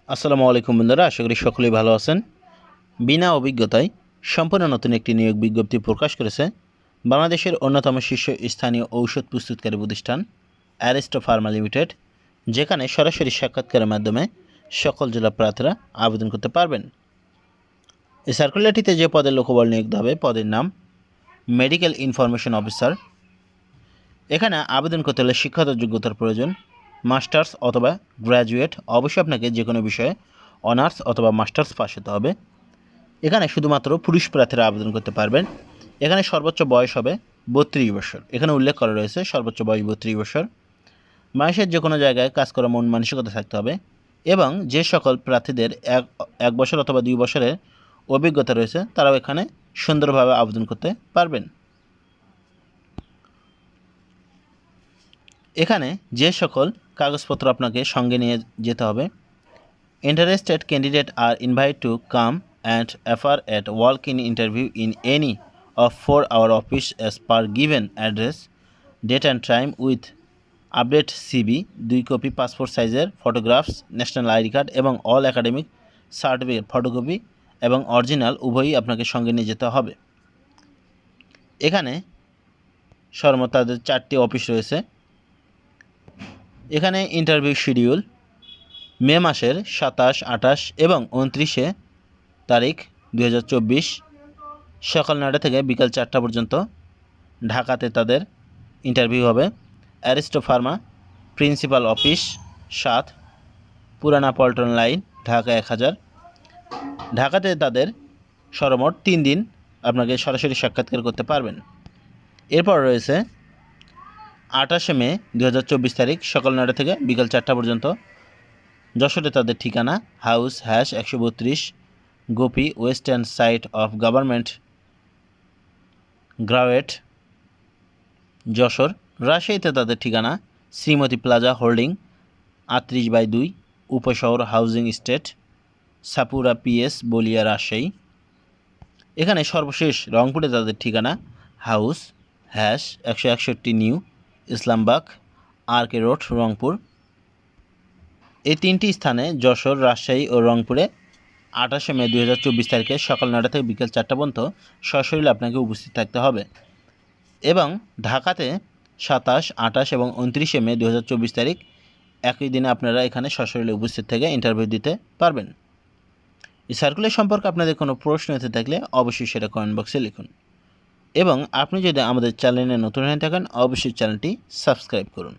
আসসালামু আলাইকুম বন্ধুরা, আশা করি সকলেই ভালো আছেন। বিনা অভিজ্ঞতায় সম্পূর্ণ নতুন একটি নিয়োগ বিজ্ঞপ্তি প্রকাশ করেছে বাংলাদেশের অন্যতম শীর্ষস্থানীয় ঔষধ প্রস্তুতকারী প্রতিষ্ঠান অ্যারিস্টো ফার্মা লিমিটেড, যেখানে সরাসরি সাক্ষাৎকারের মাধ্যমে সকল জেলা প্রার্থীরা আবেদন করতে পারবেন। এই সার্কুলারটিতে যে পদের লোকবল নিয়োগ হবে, পদের নাম মেডিকেল ইনফরমেশন অফিসার। এখানে আবেদন করতে হলে শিক্ষাগত যোগ্যতার প্রয়োজন, মাস্টার্স অথবা গ্র্যাজুয়েট। অবশ্যই আপনাকে যে কোনো বিষয়ে অনার্স অথবা মাস্টার্স পাস হতে হবে। এখানে শুধুমাত্র পুরুষ প্রার্থীরা আবেদন করতে পারবেন। এখানে সর্বোচ্চ বয়স হবে 32 বছর। এখানে উল্লেখ করা রয়েছে সর্বোচ্চ বয়স 32 বছর। মানুষের যে কোনো জায়গায় কাজ করার মন মানসিকতা থাকতে হবে এবং যে সকল প্রার্থীদের এক বছর অথবা 2 বছরের অভিজ্ঞতা রয়েছে তারাও এখানে সুন্দরভাবে আবেদন করতে পারবেন। এখানে যে সকল কাগজপত্র আপনাকে সঙ্গে নিয়ে যেতে হবে: interested candidate are invite to come and appear at walk-in interview in any of 4 our office as per given address, date and time with update CV, 2 copy passport সাইজের ফটোগ্রাফস, ন্যাশনাল আইডি কার্ড এবং all academic certificate photocopy এবং original উভয়ই আপনাকে সঙ্গে নিয়ে যেতে হবে। এখানে সর্বমোট তাদের 4টি অফিস রয়েছে। এখানে ইন্টারভিউ শিডিউল মে মাসের 27, 28 এবং 29 তারিখ 2024 সকাল 9টা থেকে বিকাল 4টা পর্যন্ত ঢাকাতে তাদের ইন্টারভিউ হবে। অ্যারিস্টো ফার্মা প্রিন্সিপাল অফিস 7 পুরানা পল্টন লাইন, ঢাকা 1000। ঢাকাতে তাদের সর্বমোট 3 দিন আপনাকে সরাসরি সাক্ষাৎকার করতে পারবেন। এরপর রয়েছে 28 মে 2024 তারিখ সকাল 9টা থেকে বিকাল 4টা পর্যন্ত যশোরে তাদের ঠিকানা house #132 Gopi western side of government গ্রাউয়েট, যশোর। রাজশাহীতে তাদের ঠিকানা Srimati plaza holding 38/2 Upashahar housing estate, Sapura PS Boalia, Rajshahi. এখানে সর্বশেষ রংপুরে তাদের ঠিকানা house #161 new Islambagh RK road, Rangpur. এই 3টি স্থানে যশোর, রাজশাহী ও রংপুরে 28 মে 2024 তারিখে সকাল 9টা থেকে বিকেল 4টা পর্যন্ত সশরীরে আপনাকে উপস্থিত থাকতে হবে এবং ঢাকাতে 27, 28 এবং 29 মে 2024 তারিখ একই দিনে আপনারা এখানে সশরীরে উপস্থিত থেকে ইন্টারভিউ দিতে পারবেন। এই সার্কুলার সম্পর্কে আপনাদের কোনো প্রশ্ন হতে থাকলে অবশ্যই সেটা কমেন্ট বক্সে লিখুন এবং আপনি যদি আমাদের চ্যানেলে নতুন হয়ে থাকেন অবশ্যই চ্যানেলটি সাবস্ক্রাইব করুন।